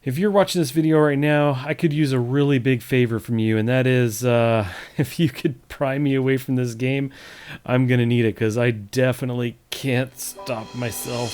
If you're watching this video right now, I could use a really big favor from you, and that is if you could pry me away from this game, I'm going to need it because I definitely can't stop myself.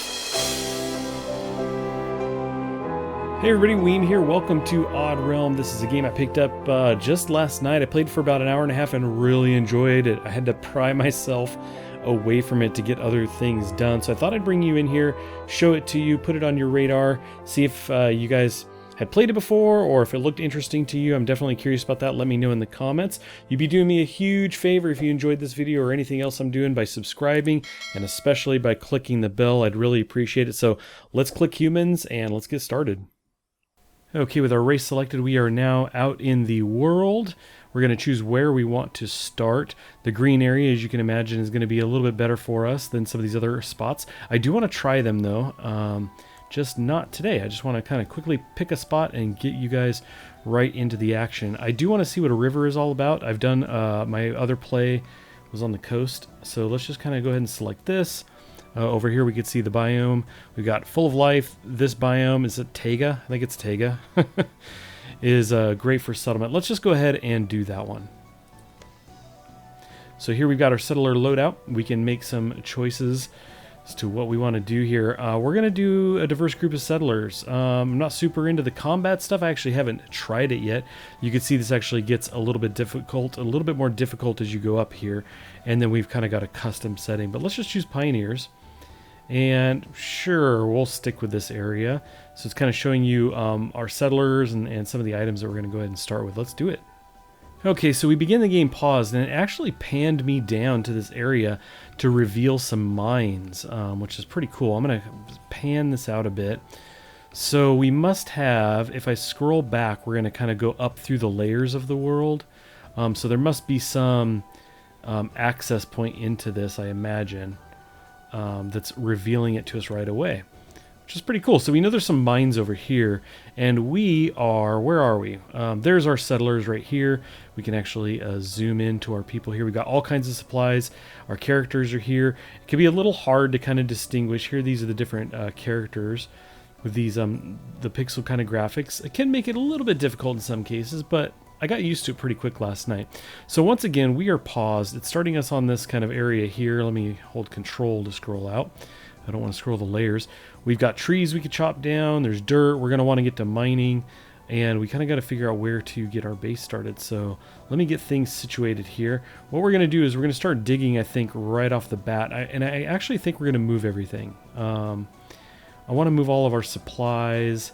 Hey everybody, Ween here. Welcome to Odd Realm. This is a game I picked up just last night. I played for about an hour and a half and really enjoyed it. I had to pry myself away from it to get other things done. So I thought I'd bring you in here, show it to you, put it on your radar, see if you guys had played it before or if it looked interesting to you. I'm definitely curious about that. Let me know in the comments. You'd be doing me a huge favor if you enjoyed this video or anything else I'm doing by subscribing and especially by clicking the bell. I'd really appreciate it. So let's click humans and let's get started. Okay, with our race selected, we are now out in the world. We're going to choose where we want to start. The green area, as you can imagine, is going to be a little bit better for us than some of these other spots. I do want to try them, though. Just not today. I just want to kind of quickly pick a spot and get you guys right into the action. I do want to see what a river is all about. I've done my other play was on the coast. So let's just kind of go ahead and select this. Over here we can see the biome. We've got full of life. This biome, is it Taiga? I think it's Taiga. Is great for settlement. Let's just go ahead and do that one. So here we've got our settler loadout. We can make some choices as to what we want to do here. We're going to do a diverse group of settlers. I'm not super into the combat stuff. I actually haven't tried it yet. You can see this actually gets a little bit difficult, a little bit more difficult as you go up here. And then we've kind of got a custom setting. But let's just choose pioneers. And sure, we'll stick with this area. So it's kind of showing you our settlers and some of the items that we're going to go ahead and start with. Let's do it. Okay, so we begin the game paused, and it actually panned me down to this area to reveal some mines, which is pretty cool. I'm going to pan this out a bit. So we must have, if I scroll back, we're going to kind of go up through the layers of the world. So there must be some access point into this, I imagine. That's revealing it to us right away, which is pretty cool. So we know there's some mines over here, and we are, where are we? There's our settlers right here. We can actually zoom into our people here. We've got all kinds of supplies. Our characters are here. It can be a little hard to kind of distinguish. Here, these are the different characters with these the pixel kind of graphics. It can make it a little bit difficult in some cases, but I got used to it pretty quick last night. So once again, we are paused. It's starting us on this kind of area here. Let me hold control to scroll out. I don't want to scroll the layers. We've got trees we could chop down. There's dirt. We're going to want to get to mining. And we kind of got to figure out where to get our base started. So let me get things situated here. What we're going to do is we're going to start digging, I think, right off the bat. And I actually think we're going to move everything. I want to move all of our supplies.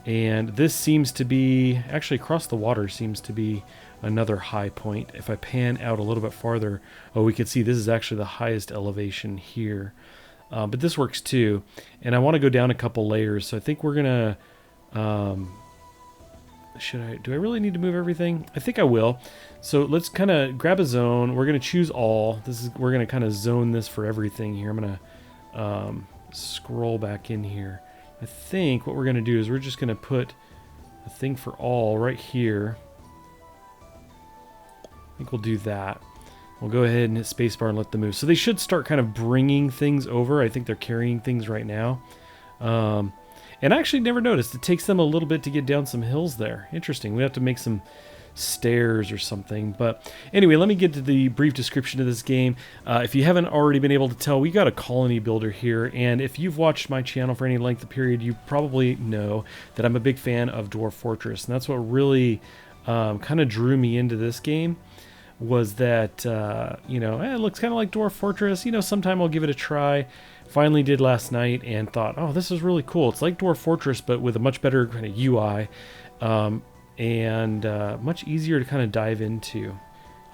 And this seems to be, actually across the water seems to be another high point. If I pan out a little bit farther, oh, we can see this is actually the highest elevation here. But this works too. And I want to go down a couple layers. So I think we're going to, do I really need to move everything? I think I will. So let's kind of grab a zone. We're going to choose all. We're going to kind of zone this for everything here. I'm going to scroll back in here. I think what we're going to do is we're just going to put a thing for all right here. I think we'll do that. We'll go ahead and hit spacebar and let them move. So they should start kind of bringing things over. I think they're carrying things right now. And I actually never noticed. It takes them a little bit to get down some hills there. Interesting. We have to make some stairs or something. But anyway, let me get to the brief description of this game. If you haven't already been able to tell, we got a colony builder here, and if you've watched my channel for any length of period, you probably know that I'm a big fan of Dwarf Fortress, and that's what really kind of drew me into this game, was that it looks kind of like Dwarf Fortress. Sometime I'll give it a try. Finally did last night and thought, oh, this is really cool. It's like Dwarf Fortress but with a much better kind of UI. And much easier to kind of dive into.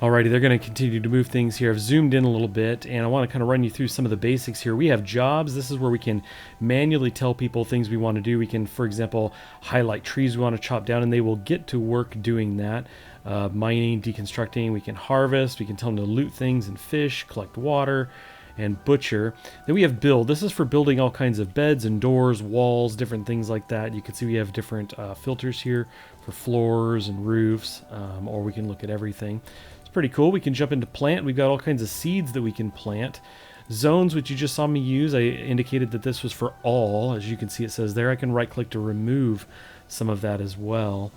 Alrighty, they're going to continue to move things here. I've zoomed in a little bit, and I want to kind of run you through some of the basics here. We have jobs. This is where we can manually tell people things we want to do. We can, for example, highlight trees we want to chop down, and they will get to work doing that. Mining, deconstructing. We can harvest. We can tell them to loot things and fish, collect water, and butcher. Then we have build. This is for building all kinds of beds and doors, walls, different things like that. You can see we have different filters here for floors and roofs, or we can look at everything. It's pretty cool. We can jump into plant. We've got all kinds of seeds that we can plant. Zones, which you just saw me use, I indicated that this was for all. As you can see, it says there I can right click to remove some of that as well.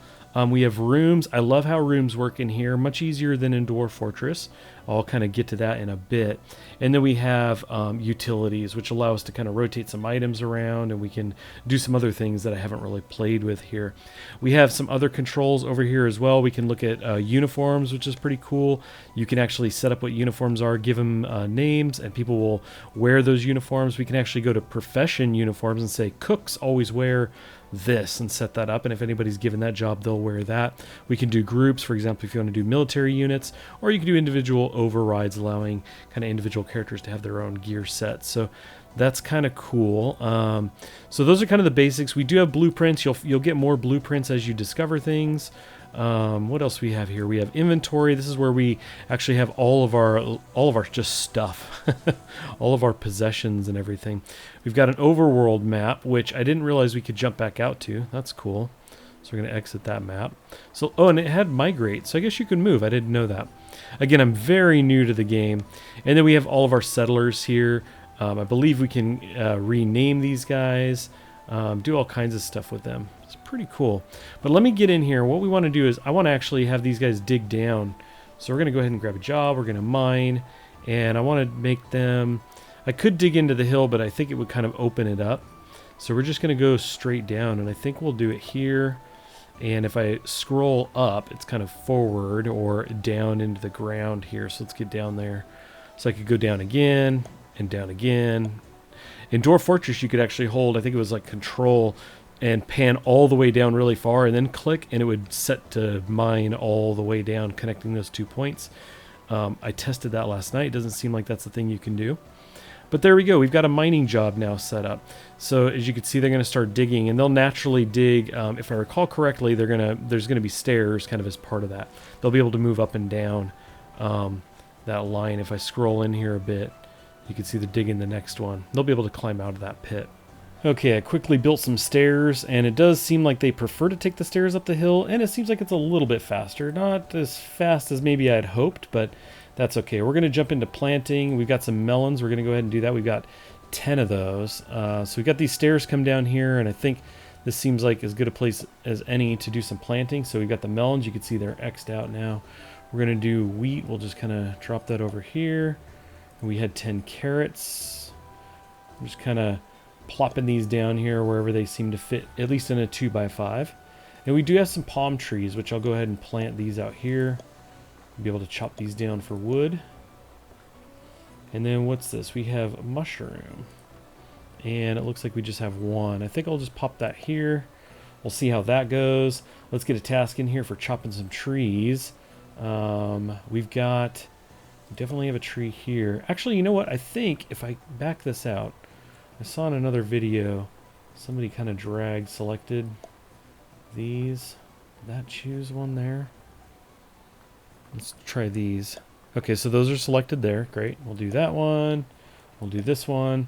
We have rooms. I love how rooms work in here. Much easier than in Dwarf Fortress. I'll kind of get to that in a bit. And then we have utilities, which allow us to kind of rotate some items around, and we can do some other things that I haven't really played with here. We have some other controls over here as well. We can look at uniforms, which is pretty cool. You can actually set up what uniforms are, give them names, and people will wear those uniforms. We can actually go to profession uniforms and say cooks always wear this and set that up, and if anybody's given that job, they'll wear that. We can do groups, for example, if you want to do military units, or you can do individual overrides, allowing kind of individual characters to have their own gear sets. So that's kind of cool. So those are kind of the basics. We do have blueprints. You'll get more blueprints as you discover things. What else we have here? We have inventory. This is where we actually have all of our just stuff, all of our possessions and everything. We've got an overworld map, which I didn't realize we could jump back out to. That's cool. So we're going to exit that map. So, oh, and it had migrate. So I guess you can move. I didn't know that. Again, I'm very new to the game. And then we have all of our settlers here. I believe we can rename these guys, do all kinds of stuff with them. It's pretty cool. But let me get in here. What we want to do is I want to actually have these guys dig down. So we're going to go ahead and grab a job. We're going to mine. And I want to make them... I could dig into the hill, but I think it would kind of open it up. So we're just going to go straight down. And I think we'll do it here. And if I scroll up, it's kind of forward or down into the ground here. So let's get down there. So I could go down again and down again. In Dwarf Fortress, you could actually hold, I think it was like control, and pan all the way down really far, and then click, and it would set to mine all the way down, connecting those 2 points. I tested that last night. It doesn't seem like that's the thing you can do. But there we go. We've got a mining job now set up. So as you can see, they're going to start digging, and they'll naturally dig. If I recall correctly, there's going to be stairs kind of as part of that. They'll be able to move up and down that line. If I scroll in here a bit, you can see they're digging the next one. They'll be able to climb out of that pit. Okay, I quickly built some stairs, and it does seem like they prefer to take the stairs up the hill, and it seems like it's a little bit faster. Not as fast as maybe I'd hoped, but that's okay. We're going to jump into planting. We've got some melons. We're going to go ahead and do that. We've got 10 of those. So we've got these stairs come down here, and I think this seems like as good a place as any to do some planting. So we've got the melons. You can see they're X'd out now. We're going to do wheat. We'll just kind of drop that over here. We had 10 carrots. I'm just kind of plopping these down here wherever they seem to fit, at least in a 2x5. And we do have some palm trees, which I'll go ahead and plant these out here. Be able to chop these down for wood. And then what's this? We have a mushroom. And it looks like we just have one. I think I'll just pop that here. We'll see how that goes. Let's get a task in here for chopping some trees. We definitely have a tree here. Actually, you know what? I think if I back this out, I saw in another video, somebody kind of selected these. Did that choose one there? Let's try these. Okay, so those are selected there. Great. We'll do that one. We'll do this one.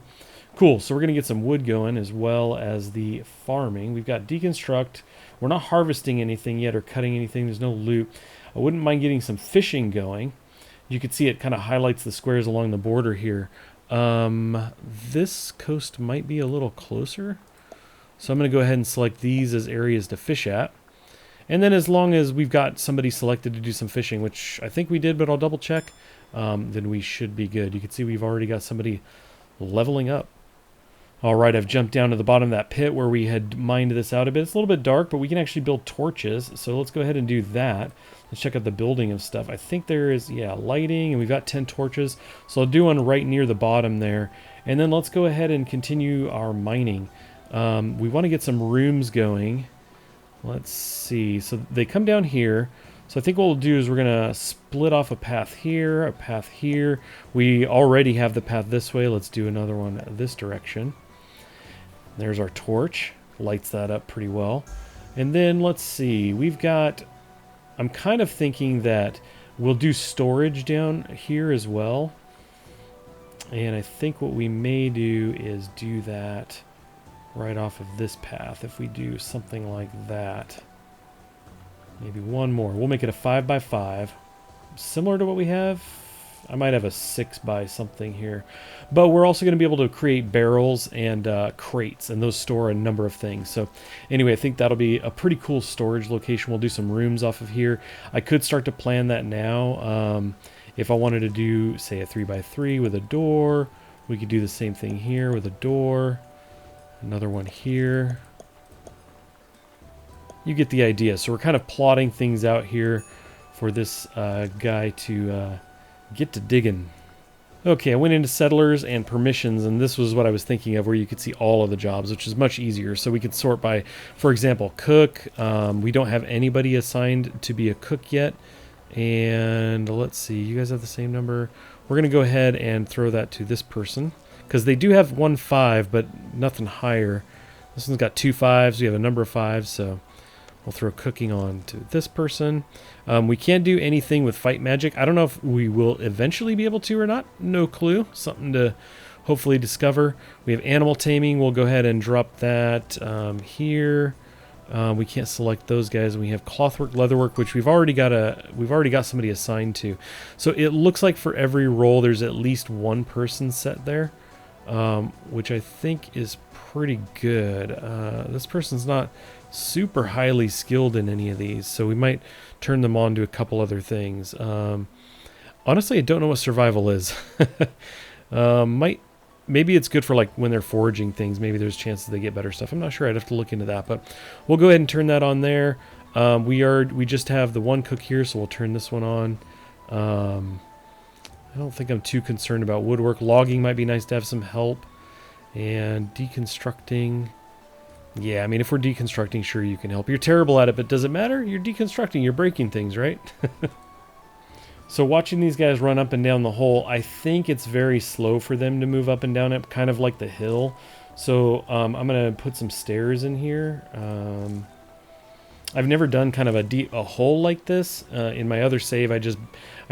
Cool. So we're going to get some wood going as well as the farming. We've got deconstruct. We're not harvesting anything yet or cutting anything. There's no loot. I wouldn't mind getting some fishing going. You can see it kind of highlights the squares along the border here. This coast might be a little closer. So I'm going to go ahead and select these as areas to fish at. And then as long as we've got somebody selected to do some fishing, which I think we did, but I'll double check, then we should be good. You can see we've already got somebody leveling up. All right, I've jumped down to the bottom of that pit where we had mined this out a bit. It's a little bit dark, but we can actually build torches. So let's go ahead and do that. Let's check out the building of stuff. I think there is, yeah, lighting, and we've got 10 torches. So I'll do one right near the bottom there. And then let's go ahead and continue our mining. We want to get some rooms going. Let's see. So they come down here. So I think what we'll do is we're going to split off a path here, a path here. We already have the path this way. Let's do another one this direction. There's our torch. Lights that up pretty well. And then let's see. We've got... I'm kind of thinking that we'll do storage down here as well. And I think what we may do is do that right off of this path. If we do something like that. Maybe one more. We'll make it a 5x5. Similar to what we have I might have a 6 by something here. But we're also going to be able to create barrels and crates, and those store a number of things. So anyway, I think that'll be a pretty cool storage location. We'll do some rooms off of here. I could start to plan that now. If I wanted to do, say, a 3x3 with a door, we could do the same thing here with a door. Another one here. You get the idea. So we're kind of plotting things out here for this guy to get to digging. Okay, I went into settlers and permissions, and this was what I was thinking of, where you could see all of the jobs, which is much easier. So we could sort by, for example, cook. We don't have anybody assigned to be a cook yet. And let's see, you guys have the same number. We're going to go ahead and throw that to this person, because they do have 1 5, but nothing higher. This one's got 2 5s. We have a number of 5s, so we'll throw cooking on to this person. We can't do anything with fight magic. I don't know if we will eventually be able to or not. No clue. Something to hopefully discover. We have animal taming. We'll go ahead and drop that here. We can't select those guys. We have clothwork, leatherwork, which we've already got somebody assigned to. So it looks like for every role there's at least one person set there, which I think is pretty good. This person's not super highly skilled in any of these, so we might turn them on to a couple other things. Honestly, I don't know what survival is. Maybe it's good for like when they're foraging things. Maybe there's chances they get better stuff. I'm not sure. I'd have to look into that, but we'll go ahead and turn that on there. We just have the one cook here, so we'll turn this one on. I don't think I'm too concerned about woodwork. Logging might be nice to have some help. And deconstructing. Yeah, I mean, if we're deconstructing, sure, you can help. You're terrible at it, but does it matter? You're deconstructing. You're breaking things, right? So watching these guys run up and down the hole, I think it's very slow for them to move up and down it, kind of like the hill. So I'm going to put some stairs in here. I've never done kind of a hole like this. In my other save, I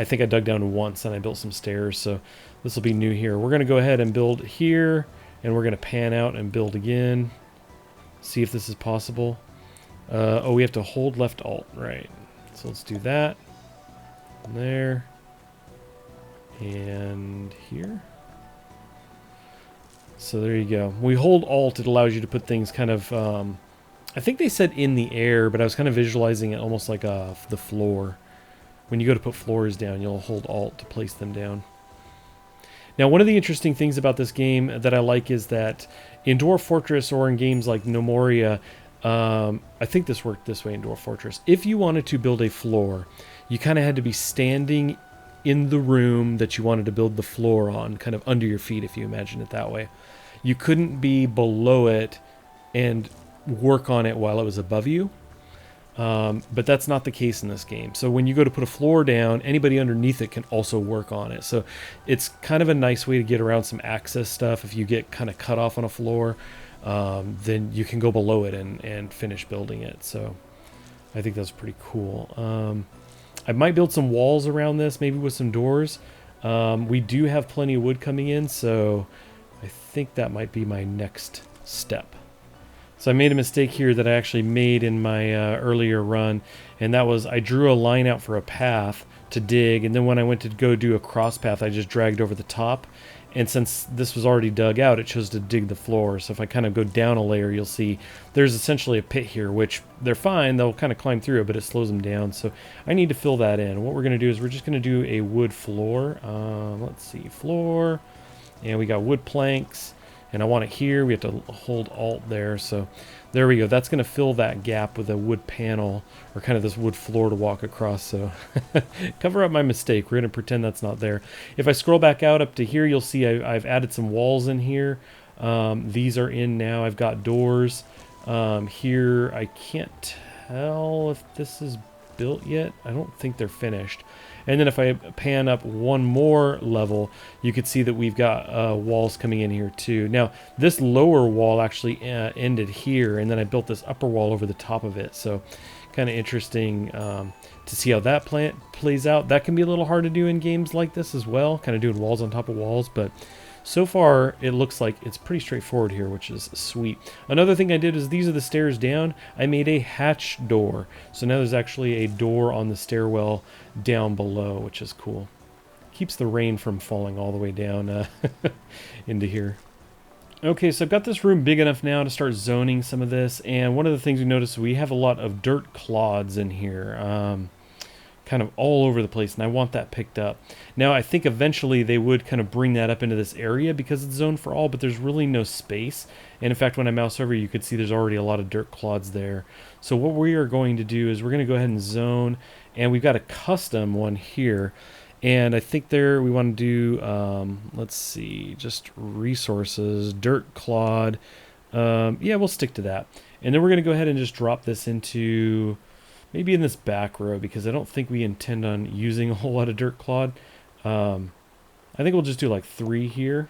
think I dug down once and I built some stairs. So this will be new here. We're going to go ahead and build here, and we're going to pan out and build again. See if this is possible. Oh, we have to hold left alt, right. So let's do that. There. And here. So there you go. We hold alt, it allows you to put things kind of, I think they said in the air, but I was kind of visualizing it almost like the floor. When you go to put floors down, you'll hold alt to place them down. Now, one of the interesting things about this game that I like is that in Dwarf Fortress or in games like No Moria, I think this worked this way in Dwarf Fortress. If you wanted to build a floor, you kind of had to be standing in the room that you wanted to build the floor on, kind of under your feet, if you imagine it that way. You couldn't be below it and work on it while it was above you. But that's not the case in this game. So when you go to put a floor down, anybody underneath it can also work on it. So it's kind of a nice way to get around some access stuff. If you get kind of cut off on a floor, then you can go below it and finish building it. So I think that's pretty cool. I might build some walls around this, maybe with some doors. We do have plenty of wood coming in, so I think that might be my next step. So I made a mistake here that I actually made in my earlier run, and that was I drew a line out for a path to dig, and then when I went to go do a cross path, I just dragged over the top. And since this was already dug out, it chose to dig the floor. So if I kind of go down a layer, you'll see there's essentially a pit here, which they're fine. They'll kind of climb through it, but it slows them down. So I need to fill that in. What we're going to do is we're just going to do a wood floor. Let's see, floor. And we got wood planks. And I want it here. We have to hold alt there. So there we go. That's going to fill that gap with a wood panel, or kind of this wood floor to walk across. So cover up my mistake. We're going to pretend that's not there. If I scroll back out up to here, you'll see I've added some walls in here. These are in now. I've got doors here. I can't tell if this is built yet. I don't think they're finished. And then if I pan up one more level, you could see that we've got walls coming in here too. Now, this lower wall actually ended here, and then I built this upper wall over the top of it. So kind of interesting to see how that plays out. That can be a little hard to do in games like this as well, kind of doing walls on top of walls, but so far it looks like it's pretty straightforward here, which is sweet. Another thing I did is these are the stairs down. I made a hatch door. So now there's actually a door on the stairwell down below, which is cool. keeps the rain from falling all the way down into here. Okay, so I've got this room big enough now to start zoning some of this, and one of the things we notice, we have a lot of dirt clods in here, kind of all over the place, and I want that picked up. Now, I think eventually they would kind of bring that up into this area because it's zoned for all, but there's really no space. And in fact, when I mouse over, you could see there's already a lot of dirt clods there. So what we are going to do is we're going to go ahead and zone, and we've got a custom one here. And I think there we want to do, let's see, just resources, dirt clod. Yeah, we'll stick to that. And then we're going to go ahead and just drop this into maybe in this back row because I don't think we intend on using a whole lot of dirt clod. I think we'll just do like 3 here.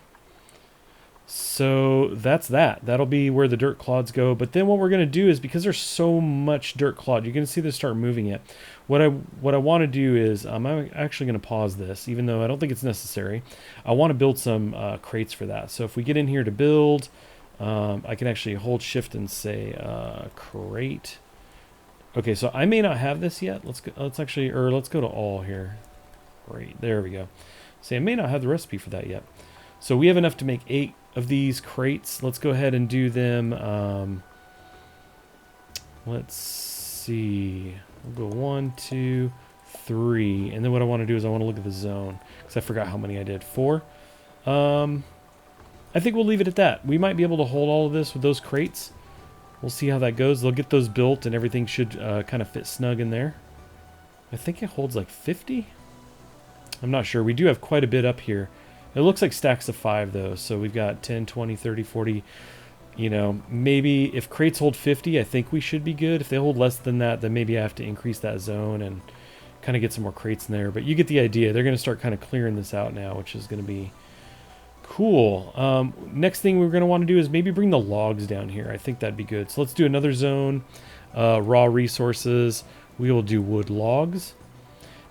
So that's that. That'll be where the dirt clods go. But then what we're going to do is, because there's so much dirt clod, you're going to see this start moving it. What I want to do is, I'm actually going to pause this, even though I don't think it's necessary. I want to build some crates for that. So if we get in here to build, I can actually hold shift and say crate. Okay, so I may not have this yet. Let's go to all here. Great, there we go. See, I may not have the recipe for that yet. So we have enough to make 8 of these crates. Let's go ahead and do them. Let's see. We'll go 1, 2, 3. And then what I want to do is I want to look at the zone, because I forgot how many I did. 4. I think we'll leave it at that. We might be able to hold all of this with those crates. We'll see how that goes. They'll get those built, and everything should kind of fit snug in there. I think it holds like 50. I'm not sure. We do have quite a bit up here. It looks like stacks of 5 though, so we've got 10, 20, 30, 40, you know, maybe if crates hold 50, I think we should be good. If they hold less than that, then maybe I have to increase that zone and kind of get some more crates in there, but you get the idea. They're going to start kind of clearing this out now, which is going to be cool. Next thing we're going to want to do is maybe bring the logs down here. I think that'd be good. So let's do another zone, raw resources. We will do wood logs.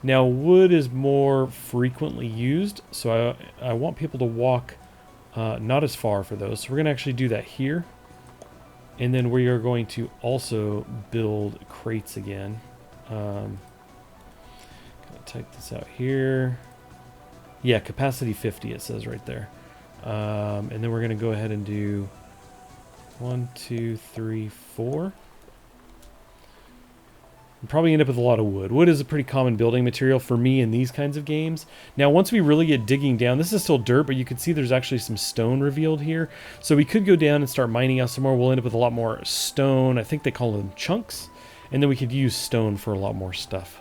Now, wood is more frequently used, so I want people to walk not as far for those. So we're going to actually do that here. And then we are going to also build crates again. Gonna type this out here. Yeah, capacity 50 it says right there. And then we're going to go ahead and do 1, 2, 3, 4. We'll probably end up with a lot of wood. Wood is a pretty common building material for me in these kinds of games. Now, once we really get digging down, this is still dirt, but you can see there's actually some stone revealed here. So we could go down and start mining out some more. We'll end up with a lot more stone. I think they call them chunks. And then we could use stone for a lot more stuff.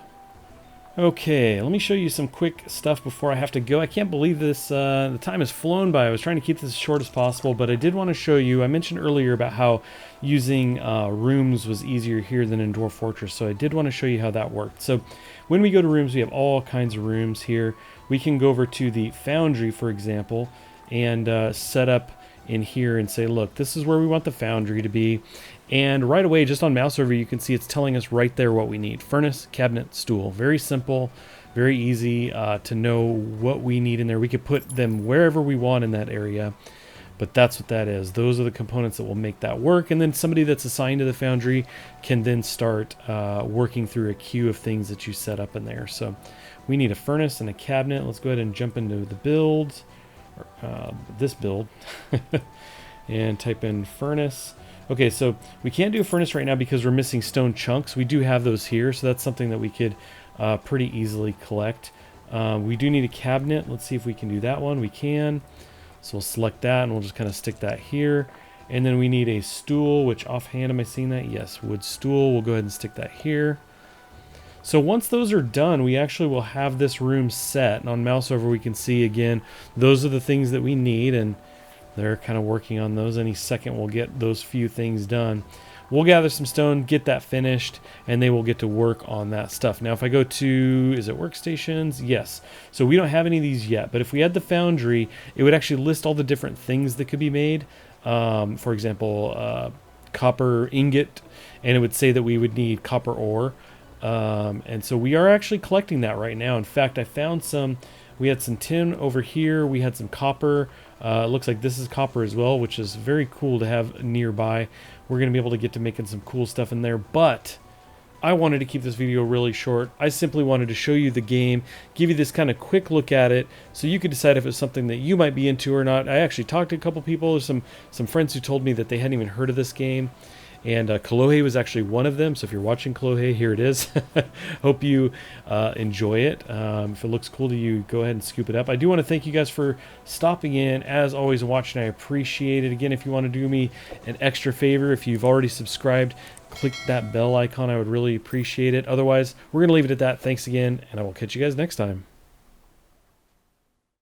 Okay, let me show you some quick stuff before I have to go. I can't believe this, the time has flown by. I was trying to keep this as short as possible, but I did want to show you, I mentioned earlier about how using rooms was easier here than in Dwarf Fortress, so I did want to show you how that worked. So when we go to rooms, we have all kinds of rooms here. We can go over to the foundry, for example, and set up in here and say, look, this is where we want the foundry to be. And right away, just on mouse over, you can see it's telling us right there what we need. Furnace, cabinet, stool. Very simple, very easy to know what we need in there. We could put them wherever we want in that area, but that's what that is. Those are the components that will make that work. And then somebody that's assigned to the foundry can then start working through a queue of things that you set up in there. So we need a furnace and a cabinet. Let's go ahead and jump into the build, this build, and type in furnace. Okay, so we can't do a furnace right now because we're missing stone chunks. We do have those here, so that's something that we could pretty easily collect. We do need a cabinet. Let's see if we can do that one. We can. So we'll select that, and we'll just kind of stick that here. And then we need a stool, which offhand, am I seeing that? Yes, wood stool. We'll go ahead and stick that here. So once those are done, we actually will have this room set. And on mouse over, we can see, again, those are the things that we need, and they're kind of working on those. Any second we'll get those few things done. We'll gather some stone, get that finished, and they will get to work on that stuff. Now if I go to, is it workstations? Yes. So we don't have any of these yet, but if we had the foundry, it would actually list all the different things that could be made. For example, copper ingot, and it would say that we would need copper ore. And so we are actually collecting that right now. In fact, I found some, we had some tin over here, we had some copper. It looks like this is copper as well, which is very cool to have nearby. We're going to be able to get to making some cool stuff in there, but I wanted to keep this video really short. I simply wanted to show you the game, give you this kind of quick look at it, so you could decide if it's something that you might be into or not. I actually talked to a couple people, there's some friends who told me that they hadn't even heard of this game, and Kolohe was actually one of them. So if you're watching Kolohe, here it is. Hope you enjoy it. If it looks cool to you, go ahead and scoop it up. I do want to thank you guys for stopping in, as always, watching. I appreciate it. Again, if you want to do me an extra favor, if you've already subscribed, click that bell icon. I would really appreciate it. Otherwise, we're going to leave it at that. Thanks again, and I will catch you guys next time.